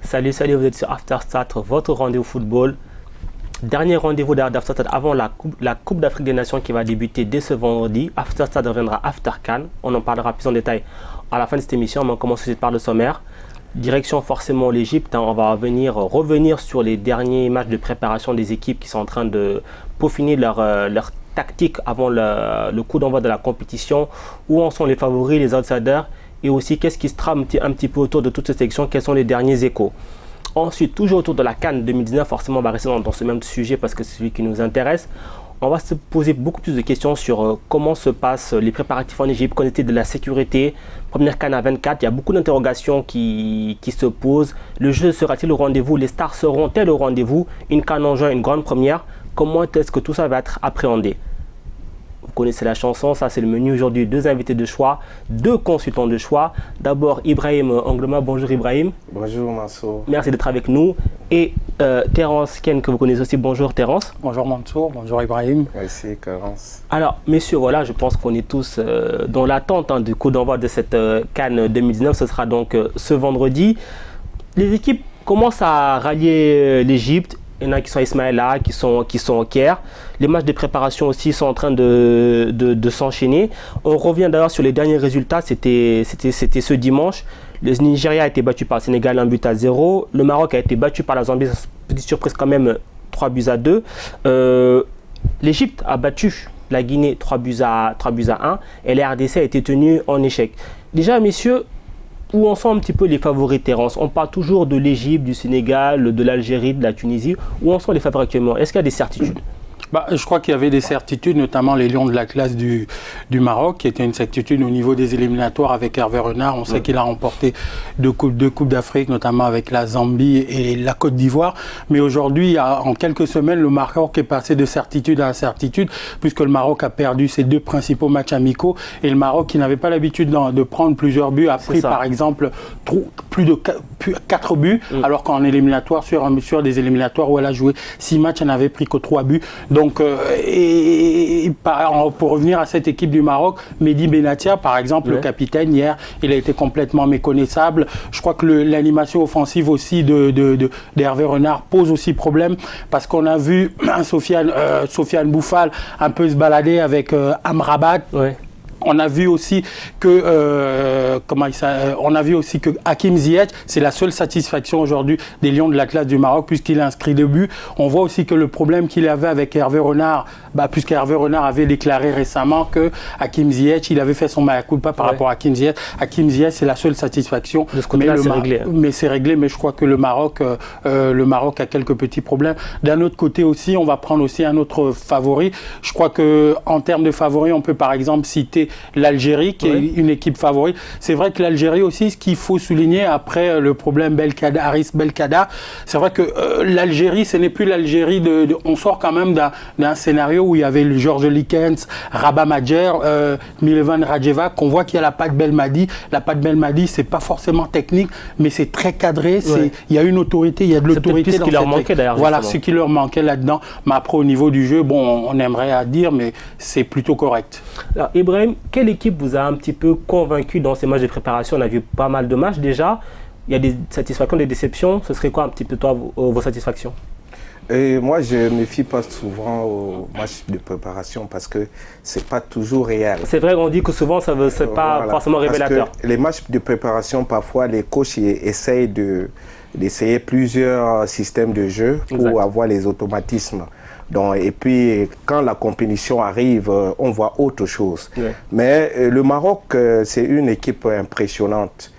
Salut, vous êtes sur Afterstat, votre rendez-vous football. Dernier rendez-vous d'Afterstat avant la Coupe d'Afrique des Nations qui va débuter dès ce vendredi. Afterstat reviendra After CAN. On en parlera plus en détail à la fin de cette émission, mais on commence tout de suite par le sommaire. Direction forcément l'Égypte. On va revenir sur les derniers matchs de préparation des équipes qui sont en train de peaufiner leur tactique avant le coup d'envoi de la compétition. Où en sont les favoris, les outsiders? Et aussi, qu'est-ce qui se trame un petit peu autour de toute cette sélection? Quels sont les derniers échos? Ensuite, toujours autour de la CAN 2019, forcément, on va rester dans ce même sujet parce que c'est celui qui nous intéresse. On va se poser beaucoup plus de questions sur comment se passent les préparatifs en Égypte, qu'en est-il de la sécurité. Première CAN à 24, il y a beaucoup d'interrogations qui se posent. Le jeu sera-t-il au rendez-vous? Les stars seront-elles au rendez-vous? Une CAN en juin, une grande première. Comment est-ce que tout ça va être appréhendé? Vous connaissez la chanson, ça c'est le menu aujourd'hui. Deux invités de choix, deux consultants de choix. D'abord Ibrahim Angloma, bonjour Ibrahim. Bonjour Mansour. Merci d'être avec nous. Et Terence Ken, que vous connaissez aussi, bonjour Terence. Bonjour Mansour, bonjour Ibrahim. Merci Terence. Alors messieurs, voilà, je pense qu'on est tous dans l'attente du coup d'envoi de cette CAN 2019. Ce sera donc ce vendredi. Les équipes commencent à rallier l'Égypte. Il y en a qui sont à Ismaïla, qui sont au Caire. Les matchs de préparation aussi sont en train de s'enchaîner. On revient d'ailleurs sur les derniers résultats. C'était ce dimanche. Le Nigeria a été battu par le Sénégal 1-0. Le Maroc a été battu par la Zambie. Petite surprise quand même, 3-2. L'Égypte a battu la Guinée 3-1. Et la RDC a été tenue en échec. Déjà, messieurs, où en sont un petit peu les favoris, Terence? On parle toujours de l'Égypte, du Sénégal, de l'Algérie, de la Tunisie. Où en sont les favoris actuellement? Est-ce qu'il y a des certitudes? Je crois qu'il y avait des certitudes, notamment les Lions de la classe du Maroc, qui était une certitude au niveau des éliminatoires avec Hervé Renard. On sait qu'il a remporté deux coupes d'Afrique, notamment avec la Zambie et la Côte d'Ivoire. Mais aujourd'hui, en quelques semaines, le Maroc est passé de certitude à incertitude, puisque le Maroc a perdu ses deux principaux matchs amicaux. Et le Maroc, qui n'avait pas l'habitude de prendre plusieurs buts, a pris par exemple plus de 4 buts, alors qu'en éliminatoire, sur des éliminatoires où elle a joué 6 matchs, elle n'avait pris que 3 buts. Donc, pour revenir à cette équipe du Maroc, Mehdi Benatia, par exemple, le capitaine, hier, il a été complètement méconnaissable. Je crois que l'animation offensive aussi d'Hervé Renard pose aussi problème, parce qu'on a vu Sofiane Bouffal un peu se balader avec Amrabat. Ouais. On a vu aussi que Hakim Ziyech, c'est la seule satisfaction aujourd'hui des Lions de la classe du Maroc, puisqu'il a inscrit 2 buts. On voit aussi que le problème qu'il avait avec Hervé Renard, puisqu'Hervé Renard avait déclaré récemment que Hakim Ziyech, il avait fait son mea culpa par rapport à Hakim Ziyech. Hakim Ziyech, c'est la seule satisfaction. De ce côté-là, c'est réglé. Mais c'est réglé, mais je crois que le Maroc a quelques petits problèmes. D'un autre côté aussi, on va prendre aussi un autre favori. Je crois qu'en termes de favoris, on peut par exemple citer l'Algérie, qui est une équipe favorite. C'est vrai que l'Algérie aussi, ce qu'il faut souligner après le problème Haris Belkada, c'est vrai que l'Algérie, ce n'est plus l'Algérie on sort quand même d'un scénario où il y avait le Georges Likens, Rabat Majer, Milovan Radjevac, qu'on voit qu'il y a la patte Belmadi. La patte Belmadi, c'est pas forcément technique, mais c'est très cadré. Il y a une autorité, il y a de l'autorité. C'est ce qui leur manquait d'ailleurs. Voilà, ce qui leur manquait là-dedans. Mais après, au niveau du jeu, on aimerait à dire, mais c'est plutôt correct. Alors, Ibrahim, quelle équipe vous a un petit peu convaincu dans ces matchs de préparation? On a vu pas mal de matchs déjà. Il y a des satisfactions, des déceptions. Ce serait quoi un petit peu vos satisfactions? Moi, je ne me fie pas souvent aux matchs de préparation parce que ce n'est pas toujours réel. C'est vrai, on dit que souvent, ce n'est pas forcément révélateur. Parce que les matchs de préparation, parfois, les coachs essayent d'essayer plusieurs systèmes de jeu pour avoir les automatismes. Donc, et puis, quand la compétition arrive, on voit autre chose. Ouais. Mais le Maroc, c'est une équipe impressionnante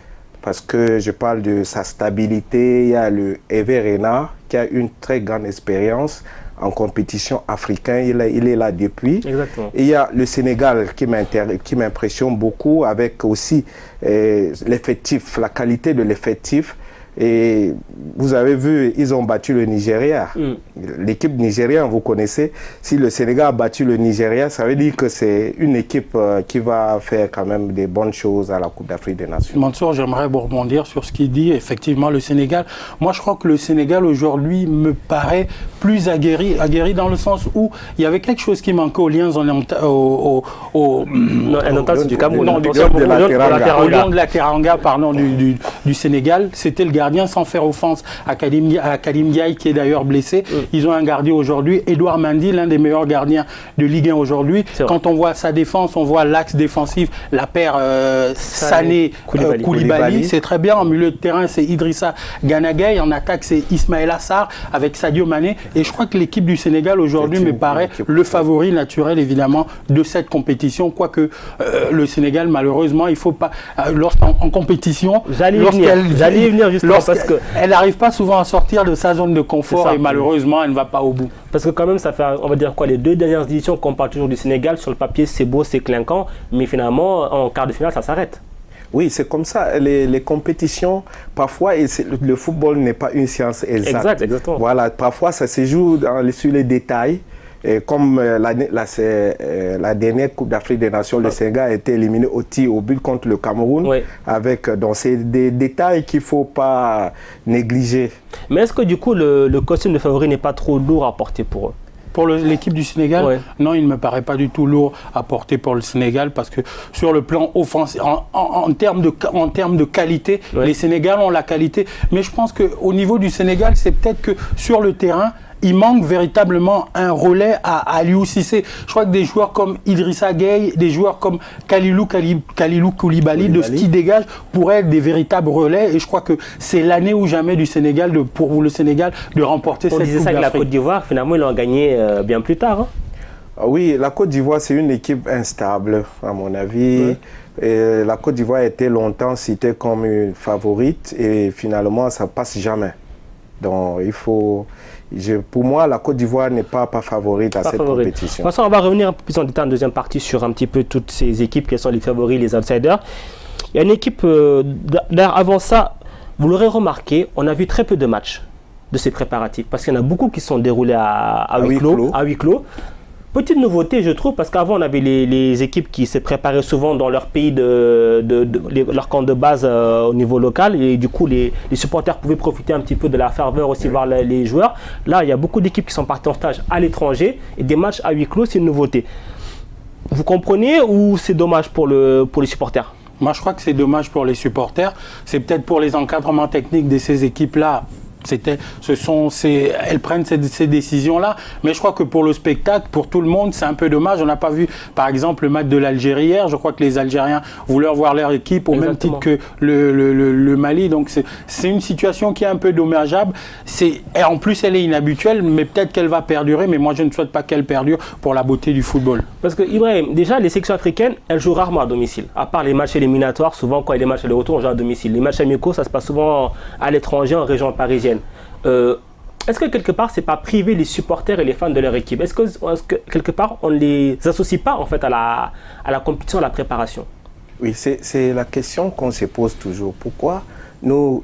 parce que je parle de sa stabilité. Il y a le Hervé Renard qui a une très grande expérience en compétition africaine. Il est là depuis. Exactement. Et il y a le Sénégal qui m'impressionne beaucoup avec aussi l'effectif, la qualité de l'effectif. Et vous avez vu, ils ont battu le Nigeria. L'équipe nigérienne, vous connaissez. Si le Sénégal a battu le Nigeria, ça veut dire que c'est une équipe qui va faire quand même des bonnes choses à la Coupe d'Afrique des Nations. Mansour, j'aimerais rebondir sur ce qu'il dit. Effectivement, le Sénégal. Moi, je crois que le Sénégal aujourd'hui me paraît plus aguerri dans le sens où il y avait quelque chose qui manquait aux Lions du Cameroun. Au Lion de la Teranga, pardon, du Sénégal. C'était le gardien gardien, sans faire offense à Karim Ndiaye, qui est d'ailleurs blessé. Ils ont un gardien aujourd'hui, Edouard Mendy, l'un des meilleurs gardiens de Ligue 1 aujourd'hui. Quand on voit sa défense, on voit l'axe défensif, la paire Sané Koulibaly. C'est très bien. En milieu de terrain, c'est Idrissa Gana Gueye. En attaque, c'est Ismaïla Sarr avec Sadio Mané. Et je crois que l'équipe du Sénégal aujourd'hui me paraît le favori naturel, évidemment, de cette compétition. Quoique le Sénégal, malheureusement, il ne faut pas... en compétition, j'allais y venir justement parce que elle n'arrive pas souvent à sortir de sa zone de confort et malheureusement, elle ne va pas au bout. Parce que quand même, ça fait, on va dire quoi, les 2 dernières éditions qu'on parle toujours du Sénégal, sur le papier, c'est beau, c'est clinquant, mais finalement, en quart de finale, ça s'arrête. Oui, c'est comme ça. Les compétitions, parfois, le football n'est pas une science exacte. Exactement. Voilà, parfois, ça se joue sur les détails. Et comme la dernière Coupe d'Afrique des Nations, le Sénégal a été éliminé au but contre le Cameroun. Donc, c'est des détails qu'il ne faut pas négliger. Mais est-ce que du coup, le costume de favori n'est pas trop lourd à porter pour eux? Pour l'équipe du Sénégal, non, il ne me paraît pas du tout lourd à porter pour le Sénégal parce que sur le plan offensif, en termes de qualité, les Sénégalais ont la qualité. Mais je pense qu'au niveau du Sénégal, c'est peut-être que sur le terrain, il manque véritablement un relais à Aliou Cissé. Je crois que des joueurs comme Idrissa Gueye, des joueurs comme Kalilou Koulibaly, de ce qui dégage, pourraient être des véritables relais. Et je crois que c'est l'année ou jamais du Sénégal, pour le Sénégal, de remporter cette Coupe d'Afrique. On disait ça avec la Côte d'Ivoire, finalement ils l'ont gagné bien plus tard. Oui, la Côte d'Ivoire, c'est une équipe instable, à mon avis. Et la Côte d'Ivoire a été longtemps citée comme une favorite et finalement, ça ne passe jamais. Donc, il faut... pour moi, la Côte d'Ivoire n'est pas favorite à cette compétition. De toute façon, on va revenir un peu plus en détail en deuxième partie sur un petit peu toutes ces équipes, quels sont les favoris, les outsiders. Il y a une équipe, avant ça, vous l'aurez remarqué, on a vu très peu de matchs de ces préparatifs, parce qu'il y en a beaucoup qui sont déroulés à huis clos. Petite nouveauté, je trouve, parce qu'avant, on avait les équipes qui se préparaient souvent dans leur pays, leur camp de base au niveau local. Et du coup, les supporters pouvaient profiter un petit peu de la ferveur aussi, voir les joueurs. Là, il y a beaucoup d'équipes qui sont parties en stage à l'étranger. Et des matchs à huis clos, c'est une nouveauté. Vous comprenez ou c'est dommage pour les supporters? Moi, je crois que c'est dommage pour les supporters. C'est peut-être pour les encadrements techniques de ces équipes-là. Elles prennent ces décisions-là, mais je crois que pour le spectacle, pour tout le monde, c'est un peu dommage. On n'a pas vu, par exemple, le match de l'Algérie hier. Je crois que les Algériens voulaient voir leur équipe au même titre que le Mali. Donc, c'est une situation qui est un peu dommageable. Et en plus, elle est inhabituelle, mais peut-être qu'elle va perdurer. Mais moi, je ne souhaite pas qu'elle perdure pour la beauté du football. Parce que, Ibrahim, déjà, les sections africaines, elles jouent rarement à domicile. À part les matchs éliminatoires, souvent, quand il y a les matchs de retour, on joue à domicile. Les matchs amicaux, ça se passe souvent à l'étranger, en région parisienne. Est-ce que quelque part, c'est pas priver les supporters et les fans de leur équipe? Est-ce que quelque part, on ne les associe pas en fait à la compétition, à la préparation? Oui, c'est la question qu'on se pose toujours. Pourquoi nos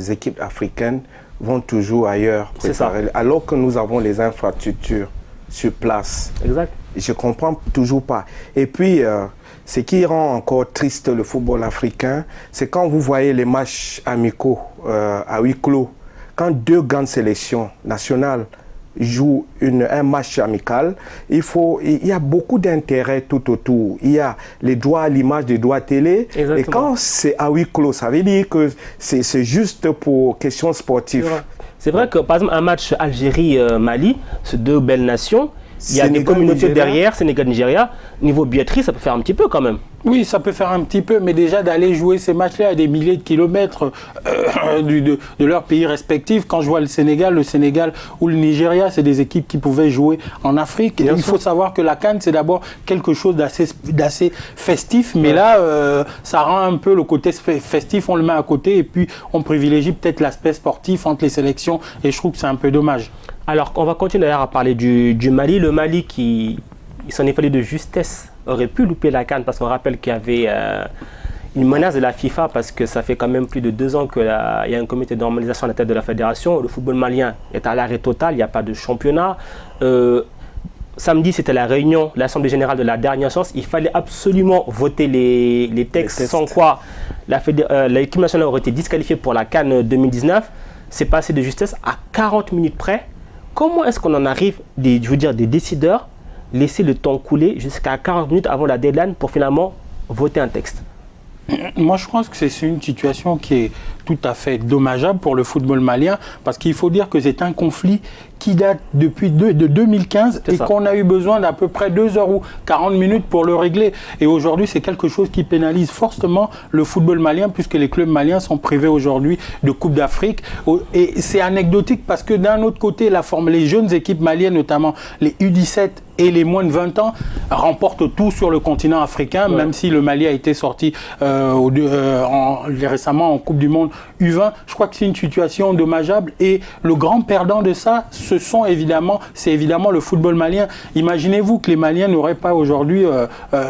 équipes africaines vont toujours ailleurs préparer, alors que nous avons les infrastructures sur place? Exact. Je ne comprends toujours pas. Et puis, ce qui rend encore triste le football africain, c'est quand vous voyez les matchs amicaux à huis clos. Quand 2 grandes sélections nationales jouent un match amical, il y a beaucoup d'intérêt tout autour. Il y a les droits à l'image, des droits télé. Exactement. Et quand c'est à huis clos, ça veut dire que c'est juste pour questions sportives. C'est vrai que, par exemple, un match Algérie-Mali, ces 2 belles nations, il y a des communautés derrière, Sénégal-Nigeria. Niveau billetterie, ça peut faire un petit peu quand même. Oui, ça peut faire un petit peu, mais déjà d'aller jouer ces matchs-là à des milliers de kilomètres de leurs pays respectifs. Quand je vois le Sénégal ou le Nigeria, c'est des équipes qui pouvaient jouer en Afrique. Il faut savoir que la CAN, c'est d'abord quelque chose d'assez festif, mais là, ça rend un peu le côté festif, on le met à côté et puis on privilégie peut-être l'aspect sportif entre les sélections et je trouve que c'est un peu dommage. Alors, on va continuer d'ailleurs à parler du Mali. Le Mali il s'en est fallu de justesse, aurait pu louper la CAN parce qu'on rappelle qu'il y avait une menace de la FIFA parce que ça fait quand même plus de 2 ans qu'il y a un comité de normalisation à la tête de la fédération. Le football malien est à l'arrêt total, il n'y a pas de championnat. Samedi, c'était la réunion, l'Assemblée générale de la dernière chance. Il fallait absolument voter les textes, sans quoi l'équipe nationale aurait été disqualifiée pour la CAN 2019. C'est passé de justesse à 40 minutes près. Comment est-ce qu'on en arrive, des décideurs, laisser le temps couler jusqu'à 40 minutes avant la deadline pour finalement voter un texte? Moi, je pense que c'est une situation qui est tout à fait dommageable pour le football malien, parce qu'il faut dire que c'est un conflit qui date depuis de 2015 et qu'on a eu besoin d'à peu près 2 heures ou 40 minutes pour le régler. Et aujourd'hui, c'est quelque chose qui pénalise fortement le football malien, puisque les clubs maliens sont privés aujourd'hui de Coupe d'Afrique. Et c'est anecdotique parce que d'un autre côté, les jeunes équipes maliennes, notamment les U17 et les moins de 20 ans, remportent tout sur le continent africain, même si le Mali a été sorti récemment en Coupe du Monde U20. Je crois que c'est une situation dommageable et le grand perdant de ça, c'est évidemment le football malien. Imaginez-vous que les Maliens n'auraient pas aujourd'hui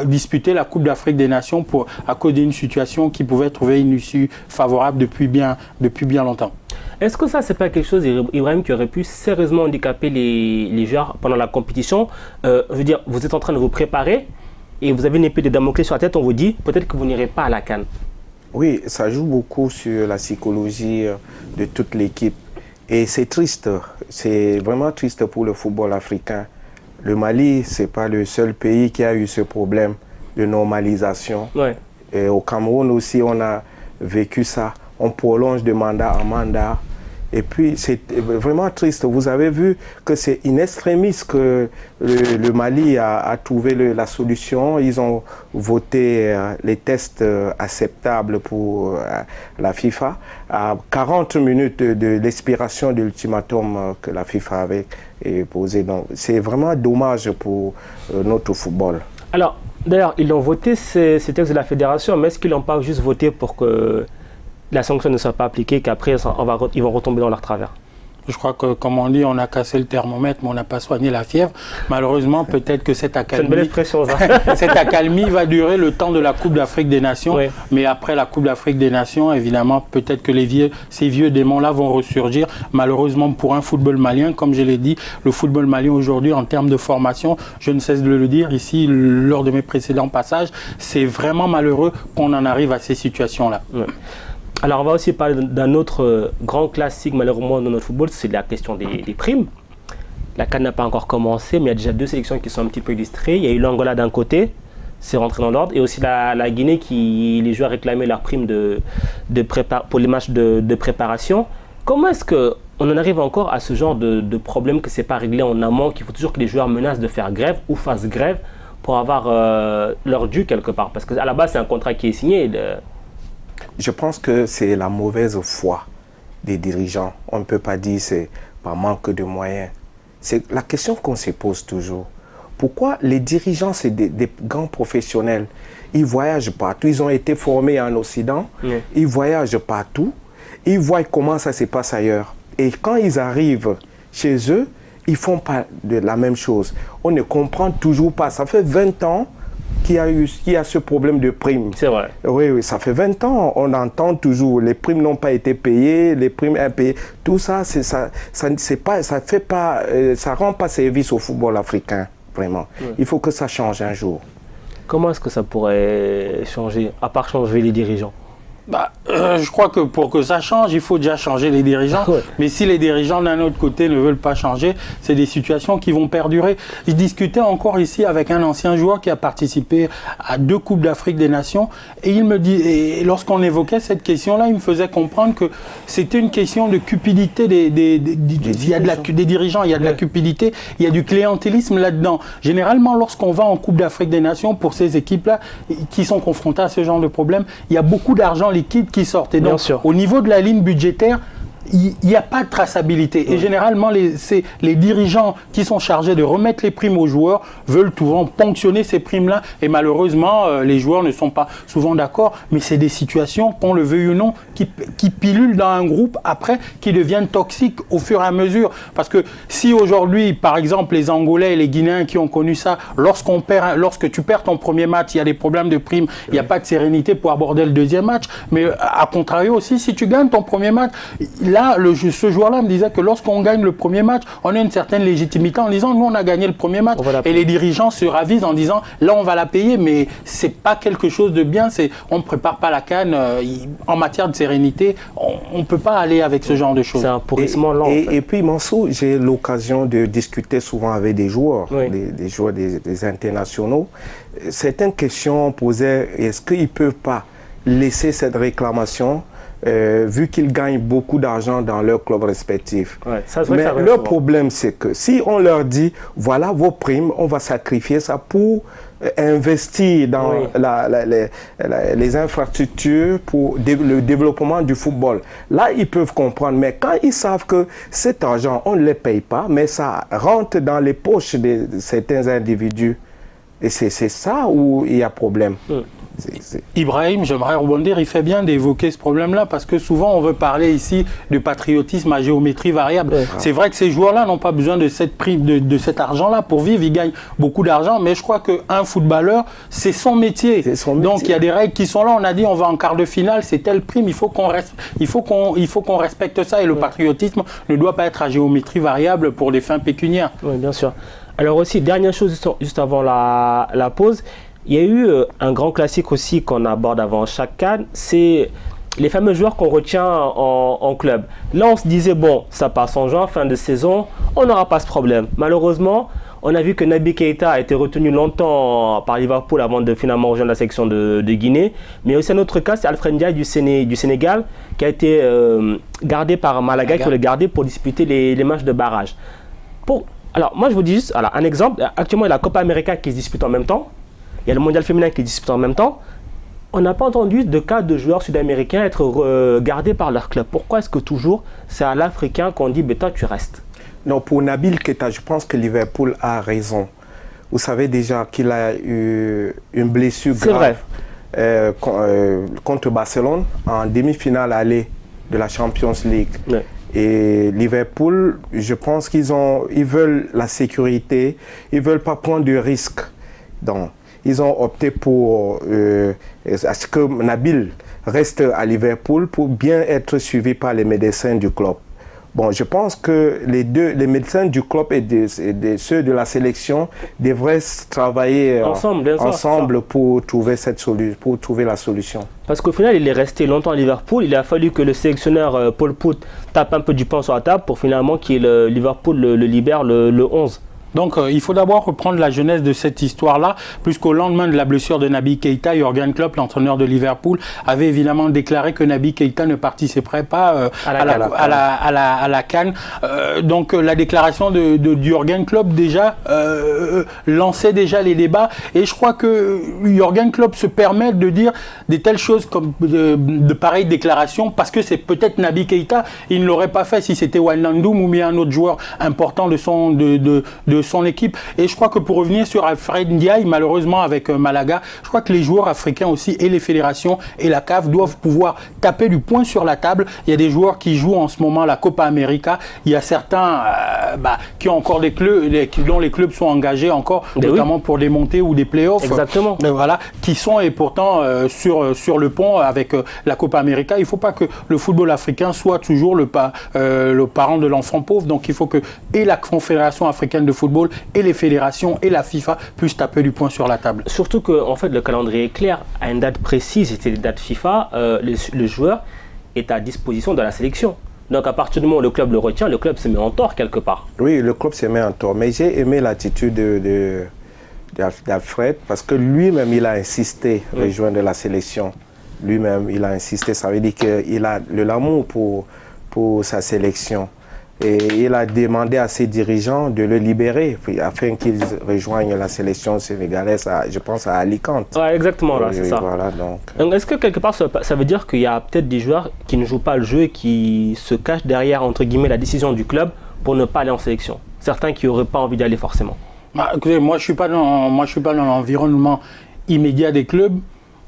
disputé la Coupe d'Afrique des Nations à cause d'une situation qui pouvait trouver une issue favorable depuis bien longtemps. Est-ce que ça, c'est pas quelque chose, Ibrahim, qui aurait pu sérieusement handicaper les joueurs pendant la compétition? Je veux dire, vous êtes en train de vous préparer et vous avez une épée de Damoclès sur la tête, on vous dit peut-être que vous n'irez pas à la CAN. Oui, ça joue beaucoup sur la psychologie de toute l'équipe. Et c'est triste, c'est vraiment triste pour le football africain. Le Mali, ce n'est pas le seul pays qui a eu ce problème de normalisation. Ouais. Et au Cameroun aussi, on a vécu ça. On prolonge de mandat en mandat. Et puis, c'est vraiment triste. Vous avez vu que c'est in extremis que le Mali a trouvé la solution. Ils ont voté les tests acceptables pour la FIFA à 40 minutes de l'expiration de l'ultimatum que la FIFA avait posé. Donc, c'est vraiment dommage pour notre football. Alors, d'ailleurs, ils ont voté ces textes de la fédération, mais est-ce qu'ils n'ont pas juste voté pour que la sanction ne soit pas appliquée, qu'après ils vont retomber dans leur travers? Je crois que, comme on dit, on a cassé le thermomètre, mais on n'a pas soigné la fièvre. Malheureusement, peut-être que cette accalmie, c'est une belle expression, ça. Cette accalmie va durer le temps de la Coupe d'Afrique des Nations. Oui. Mais après la Coupe d'Afrique des Nations, évidemment, peut-être que ces vieux démons-là vont ressurgir. Malheureusement, pour un football malien, comme je l'ai dit, le football malien aujourd'hui, en termes de formation, je ne cesse de le dire ici, lors de mes précédents passages, c'est vraiment malheureux qu'on en arrive à ces situations-là. Oui. Alors, on va aussi parler d'un autre grand classique, malheureusement, dans notre football, c'est la question des primes. La CAN n'a pas encore commencé, mais il y a déjà 2 sélections qui sont un petit peu illustrées. Il y a eu l'Angola d'un côté, c'est rentré dans l'ordre, et aussi la Guinée, les joueurs réclamaient leurs primes pour les matchs de préparation. Comment est-ce qu'on en arrive encore à ce genre de problème que ce n'est pas réglé en amont, qu'il faut toujours que les joueurs menacent de faire grève ou fassent grève pour avoir leur dû quelque part? Parce qu'à la base, c'est un contrat qui est signé. Je pense que c'est la mauvaise foi des dirigeants. On ne peut pas dire que c'est par manque de moyens. C'est la question qu'on se pose toujours. Pourquoi les dirigeants, c'est des grands professionnels? Ils voyagent partout. Ils ont été formés en Occident. Ils voyagent partout. Ils voient comment ça se passe ailleurs. Et quand ils arrivent chez eux, ils ne font pas de la même chose. On ne comprend toujours pas. Ça fait 20 ans qu'il y a ce problème de primes. C'est vrai. Oui, ça fait 20 ans, on entend toujours, les primes n'ont pas été payées, les primes impayées. Tout ça, ça rend pas service au football africain, vraiment. Oui. Il faut que ça change un jour. Comment est-ce que ça pourrait changer, à part changer les dirigeants? Je crois que pour que ça change, il faut déjà changer les dirigeants. Ouais. Mais si les dirigeants d'un autre côté ne veulent pas changer, c'est des situations qui vont perdurer. Je discutais encore ici avec un ancien joueur qui a participé à 2 Coupes d'Afrique des Nations et il me dit, et lorsqu'on évoquait cette question-là, il me faisait comprendre que c'était une question de cupidité des dirigeants. Il y a de la cupidité, il y a du clientélisme là-dedans. Généralement, lorsqu'on va en Coupe d'Afrique des Nations, pour ces équipes-là qui sont confrontées à ce genre de problème, il y a beaucoup d'argent liquide qui sortent. Et donc, au niveau de la ligne budgétaire, il n'y a pas de traçabilité. Et généralement, les dirigeants qui sont chargés de remettre les primes aux joueurs veulent souvent ponctionner ces primes-là. Et malheureusement, les joueurs ne sont pas souvent d'accord. Mais c'est des situations, qu'on le veuille ou non, qui pilulent dans un groupe après, qui deviennent toxiques au fur et à mesure. Parce que si aujourd'hui, par exemple, les Angolais et les Guinéens qui ont connu ça, lorsque tu perds ton premier match, il y a des problèmes de primes, il n'y a pas de sérénité pour aborder le deuxième match. Mais à contrario aussi, si tu gagnes ton premier match, là, ce joueur-là me disait que lorsqu'on gagne le premier match, on a une certaine légitimité en disant nous on a gagné le premier match et les dirigeants se ravisent en disant là on va la payer, mais c'est pas quelque chose de bien, on ne prépare pas la CAN en matière de sérénité, on ne peut pas aller avec ce genre de choses. C'est un pourrissement lent. Et puis Mansour, j'ai l'occasion de discuter souvent avec des joueurs, des joueurs des internationaux. Certaines questions posées, est-ce qu'ils ne peuvent pas laisser cette réclamation vu qu'ils gagnent beaucoup d'argent dans leur club respectif. Ouais, mais leur problème, c'est que si on leur dit, voilà vos primes, on va sacrifier ça pour investir dans les infrastructures pour le développement du football. Là, ils peuvent comprendre, mais quand ils savent que cet argent, on ne les paye pas, mais ça rentre dans les poches de certains individus, et c'est ça où il y a problème. Ibrahim, j'aimerais rebondir, il fait bien d'évoquer ce problème-là parce que souvent on veut parler ici de patriotisme à géométrie variable. C'est vrai que ces joueurs-là n'ont pas besoin de cette prime, de cet argent-là pour vivre, ils gagnent beaucoup d'argent, mais je crois qu'un footballeur, c'est son métier. Donc il y a des règles qui sont là, on a dit on va en quart de finale, c'est telle prime, il faut qu'on respecte ça et le patriotisme ne doit pas être à géométrie variable pour des fins pécuniaires. Oui, bien sûr. Alors aussi, dernière chose juste avant la pause, il y a eu un grand classique aussi qu'on aborde avant chaque CAN, c'est les fameux joueurs qu'on retient en club. Là, on se disait, bon, ça passe en juin, fin de saison, on n'aura pas ce problème. Malheureusement, on a vu que Naby Keïta a été retenu longtemps par Liverpool avant de finalement rejoindre la sélection de Guinée. Mais aussi un autre cas, c'est Alfred Ndiaye du Sénégal qui a été gardé par Malaga, qui voulait le garder pour disputer les matchs de barrage. Alors, moi, je vous dis juste un exemple. Actuellement, il y a la Copa América qui se dispute en même temps. Il y a le mondial féminin qui dispute en même temps. On n'a pas entendu de cas de joueurs sud-américains être gardés par leur club. Pourquoi est-ce que toujours c'est à l'Africain qu'on dit toi tu restes? Non, pour Naby Keïta, je pense que Liverpool a raison. Vous savez déjà qu'il a eu une blessure grave contre Barcelone en demi-finale aller de la Champions League. Ouais. Et Liverpool, je pense qu'ils veulent la sécurité, ils ne veulent pas prendre de risques. Donc, ils ont opté pour à ce que Nabil reste à Liverpool pour bien être suivi par les médecins du club. Bon, je pense que les médecins du club et ceux de la sélection devraient travailler ensemble pour trouver la solution. Parce qu'au final, il est resté longtemps à Liverpool. Il a fallu que le sélectionneur Paul Pout tape un peu du pain sur la table pour finalement qu'il Liverpool le libère le 11. Donc il faut d'abord reprendre la genèse de cette histoire-là, puisqu'au lendemain de la blessure de Naby Keïta, Jürgen Klopp, l'entraîneur de Liverpool, avait évidemment déclaré que Naby Keïta ne participerait pas à la CAN. Donc la déclaration de Jürgen Klopp déjà lançait déjà les débats, et je crois que Jürgen Klopp se permet de dire des telles choses comme de pareilles déclarations parce que c'est peut-être Naby Keïta, il ne l'aurait pas fait si c'était Wijnaldum ou bien un autre joueur important de son équipe. Et je crois que pour revenir sur Alfred Ndiaye, malheureusement avec Malaga, je crois que les joueurs africains aussi et les fédérations et la CAF doivent pouvoir taper du poing sur la table. Il y a des joueurs qui jouent en ce moment la Copa América. Il y a certains qui ont encore des clubs, dont les clubs sont engagés encore, notamment pour des montées ou des playoffs. Exactement. Voilà, qui sont et pourtant sur le pont avec la Copa América. Il ne faut pas que le football africain soit toujours le parent de l'enfant pauvre. Donc il faut que et la Confédération africaine de football et les fédérations et la FIFA puissent taper du poing sur la table. Surtout que en fait, le calendrier est clair. À une date précise, c'était les dates FIFA, le joueur est à disposition de la sélection. Donc à partir du moment où le club le retient, le club se met en tort quelque part. Oui, le club se met en tort. Mais j'ai aimé l'attitude d'Alfred parce que lui-même, il a insisté à rejoindre la sélection. Lui-même, il a insisté. Ça veut dire qu'il a de l'amour pour sa sélection. Et il a demandé à ses dirigeants de le libérer afin qu'ils rejoignent la sélection sénégalaise, je pense à Alicante. Ouais, exactement, là, c'est ça. Voilà, donc est-ce que quelque part ça veut dire qu'il y a peut-être des joueurs qui ne jouent pas le jeu et qui se cachent derrière, entre guillemets, la décision du club pour ne pas aller en sélection? Certains qui n'auraient pas envie d'aller forcément. Écoutez, moi je suis pas dans l'environnement immédiat des clubs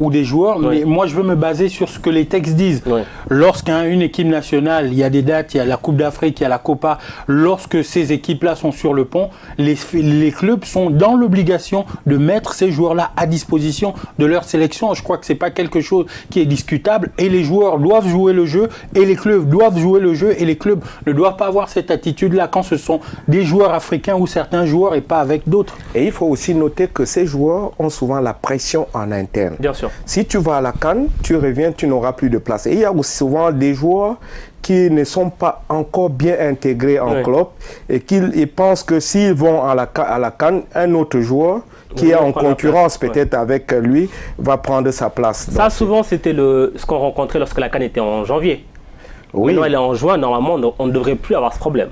ou des joueurs, mais moi je veux me baser sur ce que les textes disent. Lorsqu'une équipe nationale, il y a des dates, il y a la Coupe d'Afrique, il y a la Copa, lorsque ces équipes-là sont sur le pont, les clubs sont dans l'obligation de mettre ces joueurs-là à disposition de leur sélection. Je crois que c'est pas quelque chose qui est discutable et les joueurs doivent jouer le jeu et les clubs doivent jouer le jeu et les clubs ne doivent pas avoir cette attitude-là quand ce sont des joueurs africains ou certains joueurs et pas avec d'autres. Et il faut aussi noter que ces joueurs ont souvent la pression en interne. Bien sûr. Si tu vas à la CAN, tu reviens, tu n'auras plus de place. Et il y a aussi souvent des joueurs qui ne sont pas encore bien intégrés en club et qu'ils pensent que s'ils vont à la CAN, un autre joueur qui est en concurrence peut-être avec lui va prendre sa place. Ça, souvent, c'était ce qu'on rencontrait lorsque la CAN était en janvier. Oui. Maintenant, elle est en juin. Normalement, on ne devrait plus avoir ce problème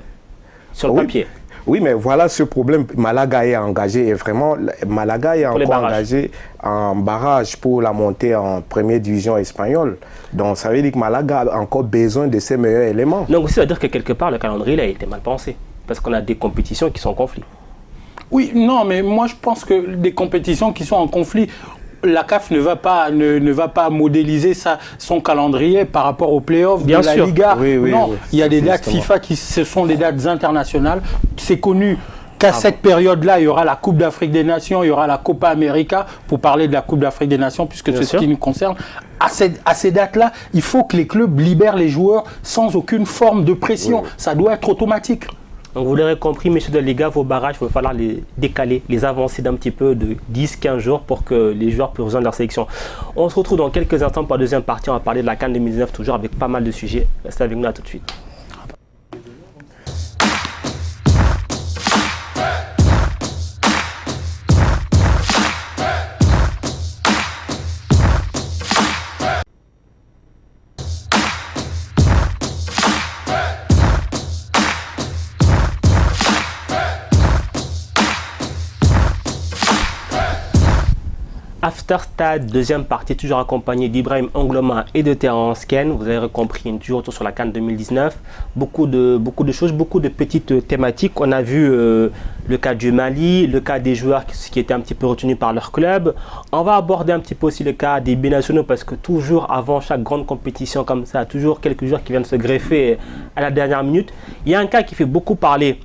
sur le papier. Oui, mais voilà ce problème. Malaga est engagé et vraiment, Malaga est encore engagé en barrage pour la montée en première division espagnole. Donc, ça veut dire que Malaga a encore besoin de ses meilleurs éléments. Donc, ça veut dire que quelque part, le calendrier il a été mal pensé. Parce qu'on a des compétitions qui sont en conflit. Oui, non, mais moi, je pense que des compétitions qui sont en conflit, la CAF ne va pas modéliser son calendrier par rapport aux playoffs de la Liga. Non, il y a des dates FIFA ce sont des dates internationales. C'est connu qu'à cette période-là, il y aura la Coupe d'Afrique des Nations, il y aura la Copa América, pour parler de la Coupe d'Afrique des Nations, puisque c'est ce qui nous concerne. À ces dates-là, il faut que les clubs libèrent les joueurs sans aucune forme de pression. Ça doit être automatique. Donc vous l'aurez compris, messieurs de la Liga, vos barrages, il va falloir les décaler, les avancer d'un petit peu de 10-15 jours pour que les joueurs puissent rejoindre leur sélection. On se retrouve dans quelques instants pour la deuxième partie. On va parler de la CAN 2019, toujours avec pas mal de sujets. Restez avec nous, à tout de suite. After Stade, deuxième partie, toujours accompagné d'Ibrahim Angloma et de Terence Ken. Vous avez compris, toujours autour sur la CAN 2019. Beaucoup de choses, beaucoup de petites thématiques. On a vu le cas du Mali, le cas des joueurs qui étaient un petit peu retenus par leur club. On va aborder un petit peu aussi le cas des binationaux parce que toujours avant chaque grande compétition comme ça, toujours quelques joueurs qui viennent se greffer à la dernière minute. Il y a un cas qui fait beaucoup parler.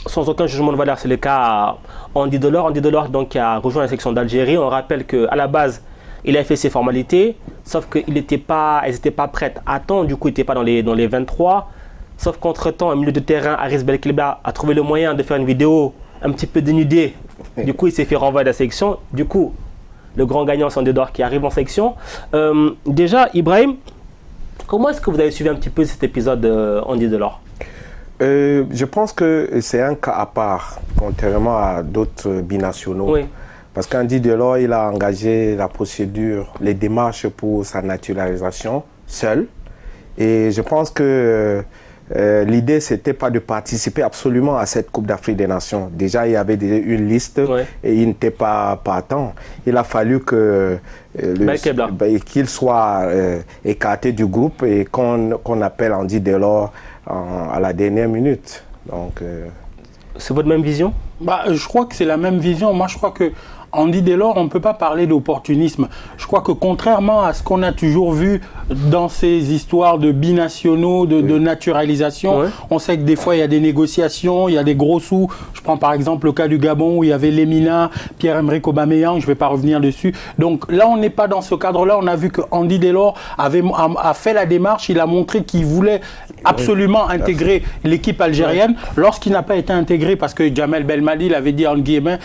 Sans aucun jugement de valeur, c'est le cas Andy Delors. Andy Delors donc, qui a rejoint la section d'Algérie. On rappelle qu'à la base, il a fait ses formalités, sauf qu'elles n'étaient pas prêtes à temps. Du coup, il n'était pas dans les 23. Sauf qu'entre-temps, au milieu de terrain, Aris Belkebla a trouvé le moyen de faire une vidéo un petit peu dénudée. Du coup, il s'est fait renvoyer de la sélection. Du coup, le grand gagnant, c'est Andy Delors qui arrive en sélection. Déjà, Ibrahim, comment est-ce que vous avez suivi un petit peu cet épisode Andy Delors ? Je pense que c'est un cas à part, contrairement à d'autres binationaux. Oui. Parce qu'Andy Delors, il a engagé la procédure, les démarches pour sa naturalisation seul. Et je pense que l'idée, ce n'était pas de participer absolument à cette Coupe d'Afrique des Nations. Déjà, il y avait une liste et il n'était pas partant. Il a fallu qu'il soit écarté du groupe et qu'on appelle Andy Delors à la dernière minute. Donc, c'est votre même vision ? Je crois que c'est la même vision. Moi, je crois que Andy Delors, on ne peut pas parler d'opportunisme. Je crois que contrairement à ce qu'on a toujours vu dans ces histoires de binationaux, de naturalisation, on sait que des fois il y a des négociations, il y a des gros sous. Je prends par exemple le cas du Gabon où il y avait Lemina, Pierre-Emerick Aubameyang, je ne vais pas revenir dessus. Donc là, on n'est pas dans ce cadre-là. On a vu que Andy Delors a fait la démarche, il a montré qu'il voulait absolument intégrer l'équipe algérienne. Lorsqu'il n'a pas été intégré, parce que Jamel Belmadi l'avait dit en guillemets,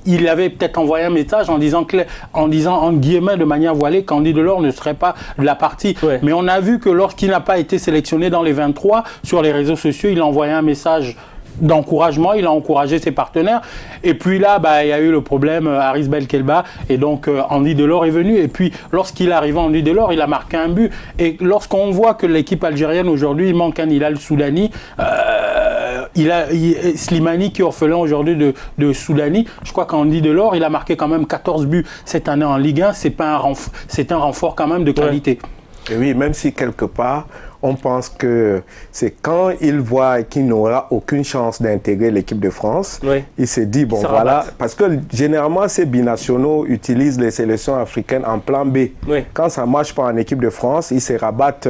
il avait peut-être envoyé un message en disant en guillemets de manière voilée qu'Andy Delors ne serait pas de la partie. Mais on a vu que lorsqu'il n'a pas été sélectionné dans les 23, sur les réseaux sociaux, il a envoyé un message d'encouragement, il a encouragé ses partenaires. Et puis là, il y a eu le problème Aris Belkebla et donc Andy Delors est venu. Et puis lorsqu'il est arrivé, Andy Delors, il a marqué un but. Et lorsqu'on voit que l'équipe algérienne aujourd'hui, il manque un Hilal Soudani, il a Slimani qui est orphelin aujourd'hui de Soudani. Je crois qu'Andy Delors, il a marqué quand même 14 buts cette année en Ligue 1. C'est un renfort quand même de qualité. Et oui, même si quelque part, on pense que c'est quand il voit qu'il n'aura aucune chance d'intégrer l'équipe de France, il se dit, bon voilà, parce que généralement ces binationaux utilisent les sélections africaines en plan B. Quand ça ne marche pas en équipe de France, ils se rabattent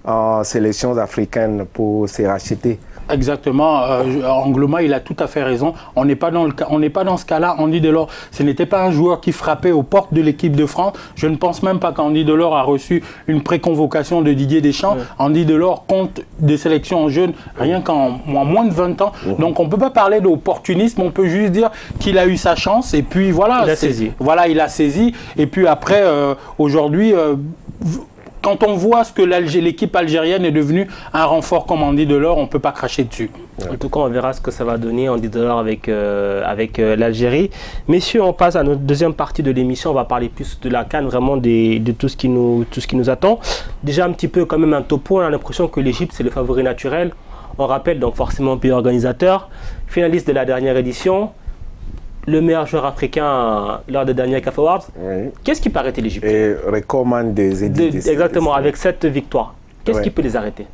en sélections africaines pour se racheter. Exactement, Angloma, il a tout à fait raison. On n'est pas dans ce cas-là. Andy Delors, ce n'était pas un joueur qui frappait aux portes de l'équipe de France. Je ne pense même pas qu'Andy Delors a reçu une préconvocation de Didier Deschamps. Andy Delors compte des sélections en jeunes rien qu'en moins de 20 ans. Donc on ne peut pas parler d'opportunisme, on peut juste dire qu'il a eu sa chance et puis voilà. Il a saisi. Voilà, il a saisi. Et puis après, aujourd'hui... quand on voit ce que l'équipe algérienne est devenue, un renfort, comme Andy Delors, on ne peut pas cracher dessus. En tout cas, on verra ce que ça va donner, Andy Delors avec l'Algérie. Messieurs, on passe à notre deuxième partie de l'émission. On va parler plus de la CAN, vraiment de tout ce qui nous attend. Déjà un petit peu quand même un topo, on a l'impression que l'Égypte, c'est le favori naturel. On rappelle donc forcément pays organisateur, finaliste de la dernière édition, le meilleur joueur africain lors des derniers CAF Awards. Oui. Qu'est-ce qui peut arrêter l'Égypte? Et recommande des édits. Exactement, avec 7 victoires. Qu'est-ce qui peut les arrêter?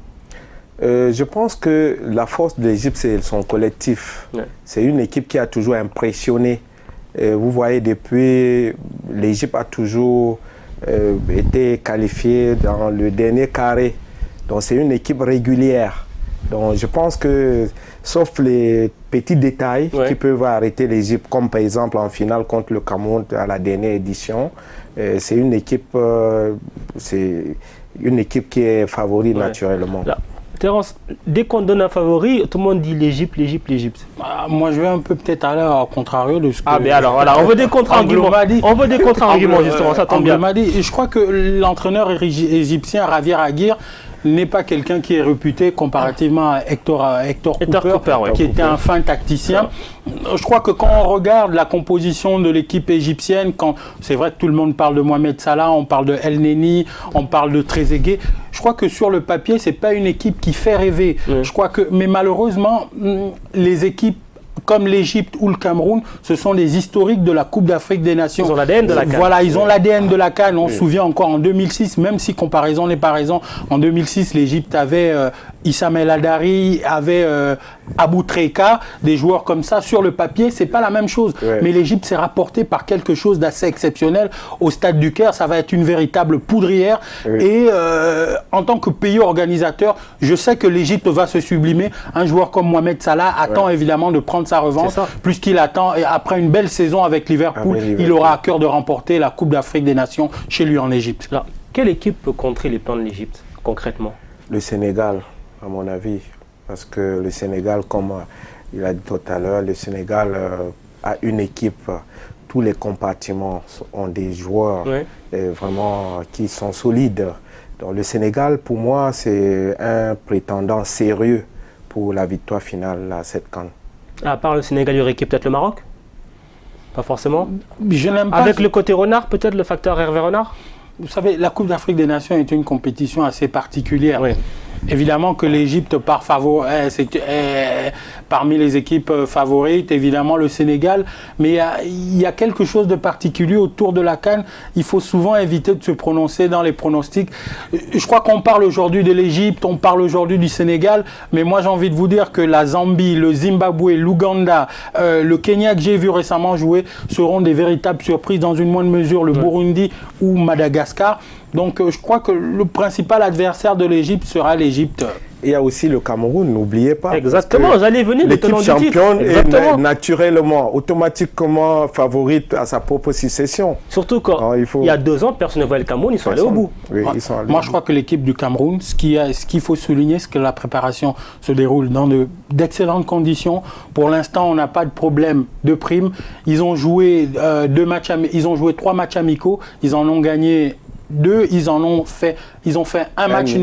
Je pense que la force de l'Égypte, c'est son collectif. Ouais. C'est une équipe qui a toujours impressionné. Vous voyez, depuis, l'Égypte a toujours été qualifiée dans le dernier carré. Donc c'est une équipe régulière. Donc je pense que, sauf les petits détails qui peuvent arrêter l'Égypte, comme par exemple en finale contre le Cameroun à la dernière édition, c'est une équipe qui est favori naturellement. Là. Terence, dès qu'on donne un favori, tout le monde dit l'Égypte, l'Égypte, l'Égypte. Moi, je vais un peu peut-être aller au contrario de ce que... Ah, mais alors, voilà, on veut des contre-arguments. On veut des contre-arguments, justement, ça tombe bien. Je crois que l'entraîneur égyptien, Javier Aguirre, n'est pas quelqu'un qui est réputé comparativement à Hector Cooper, qui était un fin tacticien. Je crois que quand on regarde la composition de l'équipe égyptienne, c'est vrai que tout le monde parle de Mohamed Salah, on parle de El Neni, on parle de Trezeguet, je crois que sur le papier, c'est pas une équipe qui fait rêver. Je crois que, mais malheureusement, les équipes comme l'Égypte ou le Cameroun, ce sont les historiques de la Coupe d'Afrique des Nations. Ils ont l'ADN de la CAN. Voilà, ils ont l'ADN de la CAN. On se souvient encore en 2006, même si comparaison n'est pas raison, en 2006, l'Égypte avait Issam El Hadari, avait Abou Treka, des joueurs comme ça. Sur le papier, c'est pas la même chose. Mais l'Égypte s'est rapportée par quelque chose d'assez exceptionnel. Au Stade du Caire, ça va être une véritable poudrière. Et en tant que pays organisateur, je sais que l'Égypte va se sublimer. Un joueur comme Mohamed Salah attend évidemment de prendre sa revanche, plus qu'il attend. Et après une belle saison avec Liverpool, il aura à cœur de remporter la Coupe d'Afrique des Nations chez lui en Égypte. Alors, quelle équipe peut contrer les plans de l'Égypte, concrètement? Le Sénégal, à mon avis. Parce que le Sénégal, comme il a dit tout à l'heure, le Sénégal a une équipe. Tous les compartiments ont des joueurs vraiment qui sont solides. Donc, le Sénégal, pour moi, c'est un prétendant sérieux pour la victoire finale à cette CAN. À part le Sénégal, il y aurait qui, peut-être le Maroc? Pas forcément. Je n'aime pas. Avec le côté renard, peut-être le facteur Hervé Renard? Vous savez, la Coupe d'Afrique des Nations est une compétition assez particulière. Évidemment que l'Égypte part parmi les équipes favorites, évidemment le Sénégal, mais il y a quelque chose de particulier autour de la CAN. Il faut souvent éviter de se prononcer dans les pronostics. Je crois qu'on parle aujourd'hui de l'Égypte, on parle aujourd'hui du Sénégal, mais moi j'ai envie de vous dire que la Zambie, le Zimbabwe, l'Ouganda, le Kenya que j'ai vu récemment jouer seront des véritables surprises, dans une moindre mesure le Burundi ou Madagascar. Donc je crois que le principal adversaire de l'Égypte sera l'Égypte. Il y a aussi le Cameroun, n'oubliez pas. Exactement, j'allais venir. L'équipe championne est naturellement, automatiquement favorite à sa propre succession. Surtout quand il y a 2 ans, personne ne voyait le Cameroun, ils sont allés au bout. Moi, je crois que l'équipe du Cameroun, ce qu'il faut souligner, c'est que la préparation se déroule dans d'excellentes conditions. Pour l'instant, on n'a pas de problème de prime. Ils ont joué 3 matchs amicaux, ils en ont gagné 2, ils ont fait un match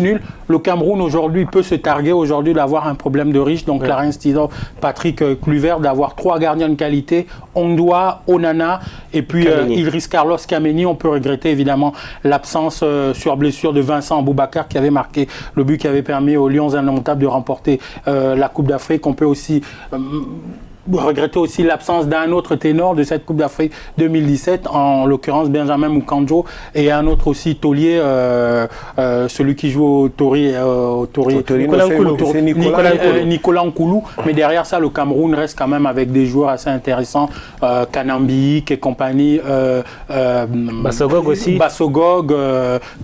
nul. Le Cameroun aujourd'hui peut se targuer aujourd'hui d'avoir un problème de riche. Donc Clarence Tidor, Patrick Kluivert, d'avoir 3 gardiens de qualité, Ondoa, Onana et puis Idriss Carlos Kameni. On peut regretter évidemment l'absence sur blessure de Vincent Aboubakar qui avait marqué le but qui avait permis aux Lions indomptables de remporter la Coupe d'Afrique. On peut aussi regretter aussi l'absence d'un autre ténor de cette Coupe d'Afrique 2017, en l'occurrence Benjamin Mukanjo, et un autre aussi taulier, celui qui joue au Nicolas Nkoulou. Mais derrière ça, le Cameroun reste quand même avec des joueurs assez intéressants, Kanambi et compagnie, Bassogog aussi,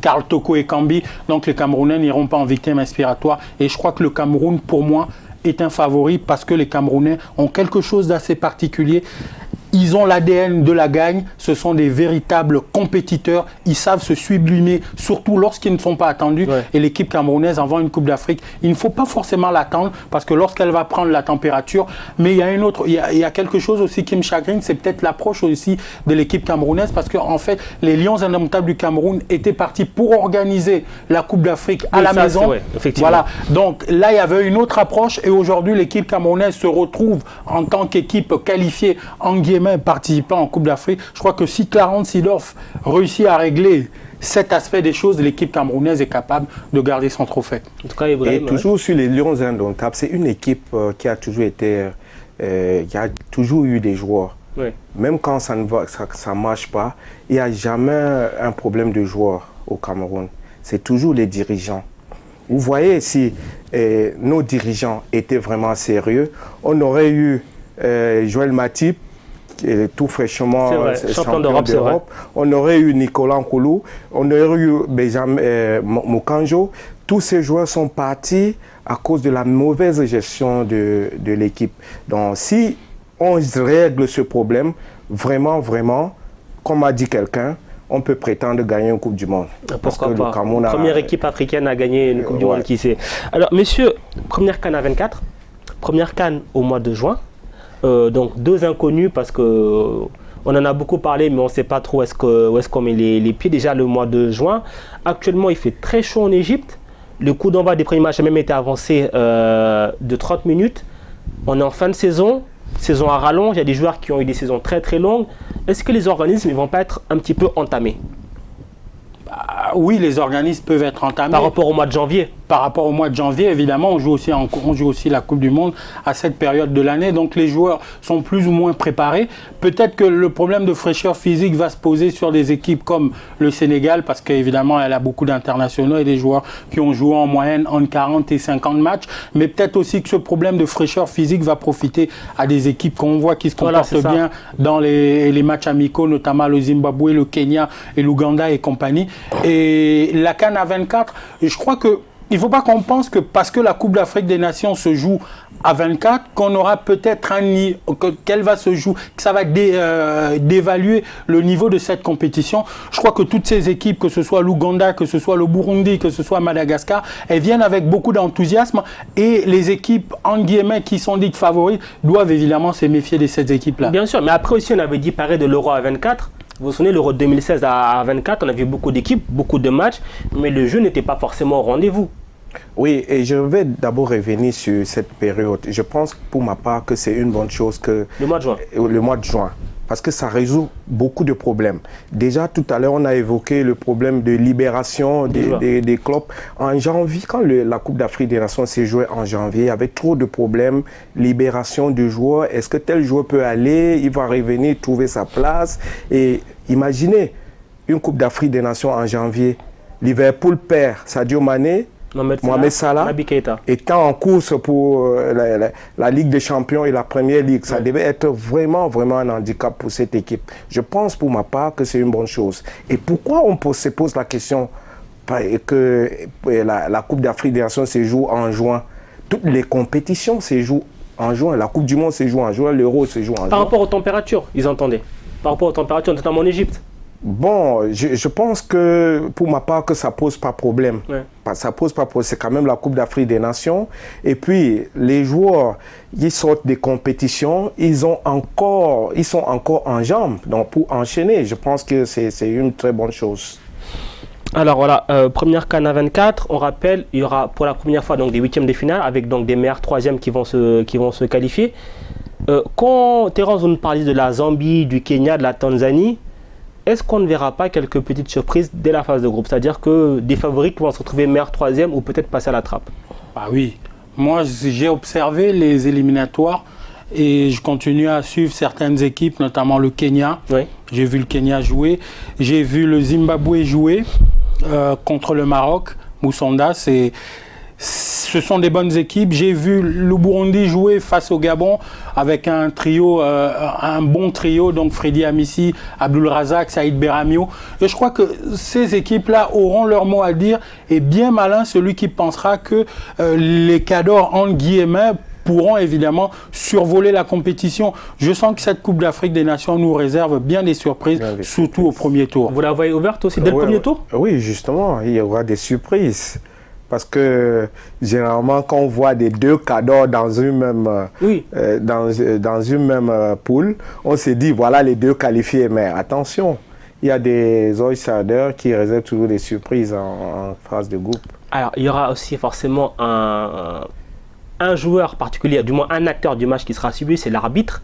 Karl Toko et Kambi. Donc les Camerounais n'iront pas en victime inspiratoire. Et je crois que le Cameroun, pour moi, est un favori parce que les Camerounais ont quelque chose d'assez particulier. ils ont l'ADN de la gagne, ce sont des véritables compétiteurs, ils savent se sublimer, surtout lorsqu'ils ne sont pas attendus. Ouais. Et l'équipe camerounaise, avant une Coupe d'Afrique, il ne faut pas forcément l'attendre, parce que lorsqu'elle va prendre la température, mais il y a quelque chose aussi qui me chagrine, c'est peut-être l'approche aussi de l'équipe camerounaise, parce qu'en fait, les Lions indomptables du Cameroun étaient partis pour organiser la Coupe d'Afrique à la maison. Ouais, effectivement. Voilà. Donc là, il y avait une autre approche, et aujourd'hui, l'équipe camerounaise se retrouve en tant qu'équipe qualifiée, en guillemets, participant en Coupe d'Afrique. Je crois que si Clarence Seedorf réussit à régler cet aspect des choses, l'équipe camerounaise est capable de garder son trophée. En tout cas, Ibrahim, et toujours sur les Lions indomptables, c'est une équipe qui a toujours été, qui a toujours eu des joueurs. Oui. Même quand ça ne marche pas, il n'y a jamais un problème de joueurs au Cameroun. C'est toujours les dirigeants. Vous voyez, si nos dirigeants étaient vraiment sérieux, on aurait eu Joël Matip, tout fraîchement champion d'Europe. On aurait eu Nicolas Nkoulou, on aurait eu Benjamin Mokanjo. Tous ces joueurs sont partis à cause de la mauvaise gestion de l'équipe. Donc si on règle ce problème, vraiment, comme a dit quelqu'un, on peut prétendre gagner une Coupe du Monde. Pourquoi pas? Première équipe africaine à gagner une Coupe du Monde, qui sait. Alors, messieurs, première CAN à 24, première CAN au mois de juin. Donc, deux inconnus parce que on en a beaucoup parlé, mais on ne sait pas trop où est-ce qu'on met les pieds. Déjà, le mois de juin. Actuellement, il fait très chaud en Égypte. Le coup d'envoi des premiers matchs a même été avancé de 30 minutes. On est en fin de saison à rallonge. Il y a des joueurs qui ont eu des saisons très très longues. Est-ce que les organismes ne vont pas être un petit peu entamés? Oui, les organismes peuvent être entamés. Par rapport au mois de janvier? Par rapport au mois de janvier, évidemment, on joue aussi la Coupe du Monde à cette période de l'année. Donc les joueurs sont plus ou moins préparés. Peut-être que le problème de fraîcheur physique va se poser sur des équipes comme le Sénégal, parce qu'évidemment, elle a beaucoup d'internationaux et des joueurs qui ont joué en moyenne entre 40 et 50 matchs. Mais peut-être aussi que ce problème de fraîcheur physique va profiter à des équipes qu'on voit qui se comportent bien dans les matchs amicaux, notamment le Zimbabwe, le Kenya et l'Ouganda et compagnie. Et la CAN à 24, je crois que il ne faut pas qu'on pense que parce que la Coupe d'Afrique des Nations se joue à 24, qu'on aura peut-être qu'elle va se jouer, que ça va dévaluer le niveau de cette compétition. Je crois que toutes ces équipes, que ce soit l'Ouganda, que ce soit le Burundi, que ce soit Madagascar, elles viennent avec beaucoup d'enthousiasme, et les équipes, en guillemets, qui sont dites favorites, doivent évidemment se méfier de ces équipes-là. Bien sûr, mais après aussi, on avait dit pareil de l'Euro à 24. Vous vous souvenez, l'Euro 2016 à 24, on a vu beaucoup d'équipes, beaucoup de matchs, mais le jeu n'était pas forcément au rendez-vous. Oui, et je vais d'abord revenir sur cette période. Je pense pour ma part que c'est une bonne chose que... Le mois de juin. Le mois de juin. Parce que ça résout beaucoup de problèmes. Déjà, tout à l'heure, on a évoqué le problème de libération des clubs. En janvier, quand la Coupe d'Afrique des Nations s'est jouée en janvier, il y avait trop de problèmes. Libération de joueurs. Est-ce que tel joueur peut aller? Il va revenir trouver sa place. Et imaginez une Coupe d'Afrique des Nations en janvier. Liverpool perd Sadio Mané, Mohamed Salah étant en course pour la Ligue des Champions et la Première Ligue. Ça devait être vraiment un handicap pour cette équipe. Je pense pour ma part que c'est une bonne chose. Et pourquoi on se pose la question que la Coupe d'Afrique des Nations se joue en juin? Toutes les compétitions se jouent en juin. La Coupe du Monde se joue en juin, l'Euro se joue en juin. Par rapport aux températures, ils entendaient. Par rapport aux températures, notamment en Égypte. Bon, je pense que pour ma part que ça pose pas problème. Ouais. Ça pose pas problème. C'est quand même la Coupe d'Afrique des Nations. Et puis les joueurs, ils sortent des compétitions, ils sont encore en jambes. Donc pour enchaîner, je pense que c'est une très bonne chose. Alors voilà, première CAN à 24, on rappelle, il y aura pour la première fois donc des huitièmes de finale avec donc des meilleurs troisièmes qui vont se qualifier. Quand Terence vous nous parliez de la Zambie, du Kenya, de la Tanzanie, est-ce qu'on ne verra pas quelques petites surprises dès la phase de groupe? C'est-à-dire que des favoris qui vont se retrouver meilleurs troisième ou peut-être passer à la trappe? Ah oui, moi j'ai observé les éliminatoires et je continue à suivre certaines équipes, notamment le Kenya. Oui. J'ai vu le Kenya jouer, j'ai vu le Zimbabwe jouer contre le Maroc. Moussonda, ce sont des bonnes équipes. J'ai vu le Burundi jouer face au Gabon avec un trio, un bon trio, donc Freddy Amissi, Abdul Razak, Saïd Beramio. Et je crois que ces équipes-là auront leur mot à dire. Et bien malin celui qui pensera que les cadors, en guillemets, pourront évidemment survoler la compétition. Je sens que cette Coupe d'Afrique des Nations nous réserve bien des surprises, surtout au premier tour. Vous la voyez ouverte aussi dès le premier tour? Oui, justement, il y aura des surprises. Parce que généralement, quand on voit des deux cadors dans une même, dans une même poule, on se dit voilà les deux qualifiés. Mais attention, il y a des outsiders qui réservent toujours des surprises en phase de groupe. Alors, il y aura aussi forcément un joueur particulier, du moins un acteur du match qui sera suivi, c'est l'arbitre,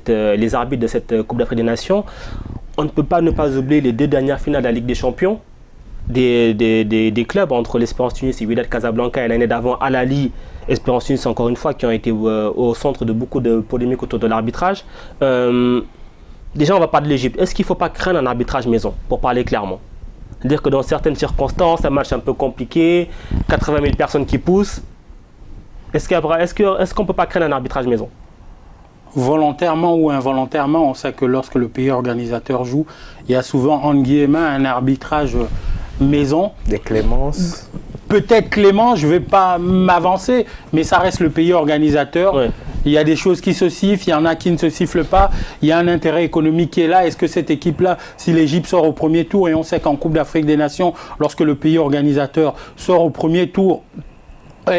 les arbitres de cette Coupe d'Afrique des Nations. On ne peut pas ne pas oublier les 2 dernières finales de la Ligue des Champions. Des clubs entre l'Espérance Tunis et Wydad Casablanca et l'année d'avant Al Ahly, Espérance Tunis encore une fois, qui ont été au centre de beaucoup de polémiques autour de l'arbitrage. Déjà, on va parler de l'Égypte. Est-ce qu'il ne faut pas craindre un arbitrage maison, pour parler clairement? C'est-à-dire que dans certaines circonstances, un match un peu compliqué, 80 000 personnes qui poussent, est-ce qu'on ne peut pas craindre un arbitrage maison? Volontairement ou involontairement, on sait que lorsque le pays organisateur joue, il y a souvent, entre guillemets, un arbitrage maison. Des clémences. Peut-être clément, je ne vais pas m'avancer, mais ça reste le pays organisateur. Ouais. Il y a des choses qui se sifflent, il y en a qui ne se sifflent pas. Il y a un intérêt économique qui est là. Est-ce que cette équipe-là, si l'Égypte sort au premier tour, et on sait qu'en Coupe d'Afrique des Nations, lorsque le pays organisateur sort au premier tour,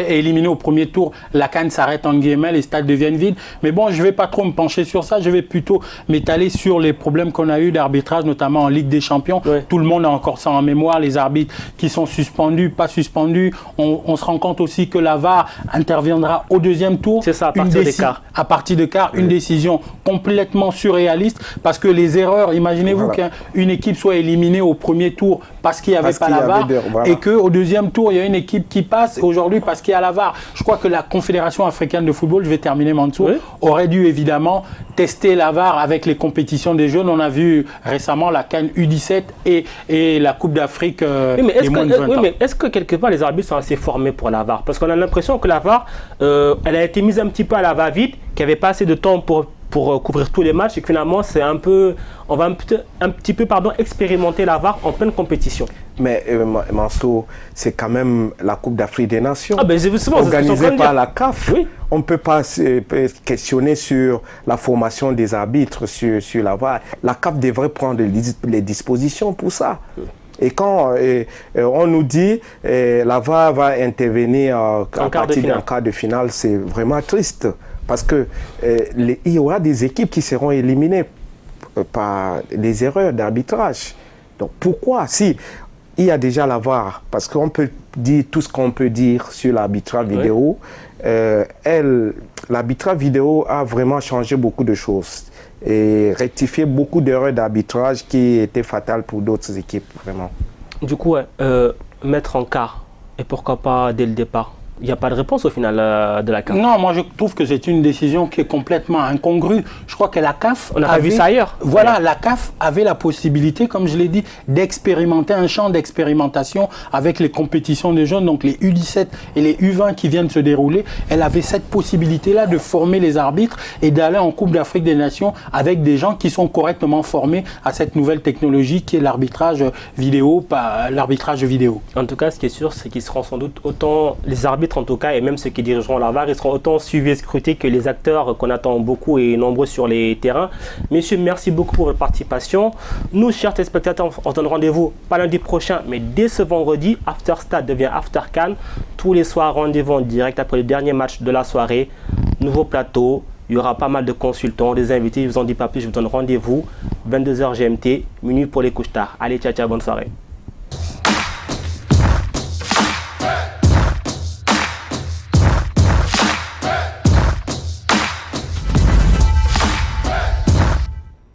éliminé au premier tour, la CAN s'arrête en guillemets, les stades deviennent vides. Mais bon, je ne vais pas trop me pencher sur ça, je vais plutôt m'étaler sur les problèmes qu'on a eu d'arbitrage, notamment en Ligue des Champions. Ouais. Tout le monde a encore ça en mémoire, les arbitres qui sont suspendus, pas suspendus. On se rend compte aussi que la VAR interviendra au 2e tour. C'est ça, à partir des quarts. À partir de quarts, une décision complètement surréaliste, parce que les erreurs, imaginez-vous qu'une équipe soit éliminée au premier tour parce qu'il n'y avait pas la VAR, et qu'au 2e tour, il y a une équipe qui passe, aujourd'hui parce qu'il y a la VAR. Je crois que la Confédération africaine de football, je vais terminer Mansour, aurait dû évidemment tester la VAR avec les compétitions des jeunes. On a vu récemment la CAN U17 et la Coupe d'Afrique des moins de 20 ans. Mais est-ce que quelque part les arbitres sont assez formés pour la VAR? Parce qu'on a l'impression que la VAR, elle a été mise un petit peu à la va-vite, qu'il n'y avait pas assez de temps pour couvrir tous les matchs, et que finalement c'est on va un petit peu expérimenter la VAR en pleine compétition. Mais Mansour, c'est quand même la Coupe d'Afrique des Nations, organisée par la CAF. Oui. On ne peut pas se questionner sur la formation des arbitres, sur la VAR. La CAF devrait prendre les dispositions pour ça. Et quand on nous dit la VAR va intervenir en quart de finale, c'est vraiment triste. Parce que il y aura des équipes qui seront éliminées par les erreurs d'arbitrage. Donc pourquoi, si il y a déjà la VAR, parce qu'on peut dire tout ce qu'on peut dire sur l'arbitrage vidéo, l'arbitrage vidéo a vraiment changé beaucoup de choses et rectifié beaucoup d'erreurs d'arbitrage qui étaient fatales pour d'autres équipes, vraiment. Du coup, mettre en quart, et pourquoi pas dès le départ? Il n'y a pas de réponse au final de la CAF. Non, moi je trouve que c'est une décision qui est complètement incongrue. Je crois que la CAF... On n'a pas vu ça ailleurs. Voilà, la CAF avait la possibilité, comme je l'ai dit, d'expérimenter un champ d'expérimentation avec les compétitions des jeunes, donc les U17 et les U20 qui viennent se dérouler. Elle avait cette possibilité-là de former les arbitres et d'aller en Coupe d'Afrique des Nations avec des gens qui sont correctement formés à cette nouvelle technologie qui est l'arbitrage vidéo, pas l'arbitrage vidéo. En tout cas, ce qui est sûr, c'est qu'ils seront sans doute autant les arbitres en tout cas, et même ceux qui dirigeront la VAR, ils seront autant suivis et scrutés que les acteurs qu'on attend beaucoup et nombreux sur les terrains. Messieurs, merci beaucoup pour votre participation. Nous, chers téléspectateurs, on se donne rendez-vous pas lundi prochain, mais dès ce vendredi. After Stade devient After CAN. Tous les soirs, rendez-vous en direct après le dernier match de la soirée. Nouveau plateau. Il y aura pas mal de consultants, des invités. Je ne vous en dis pas plus, je vous donne rendez-vous. 22h GMT, minuit pour les couches tard. Allez, ciao, ciao, bonne soirée.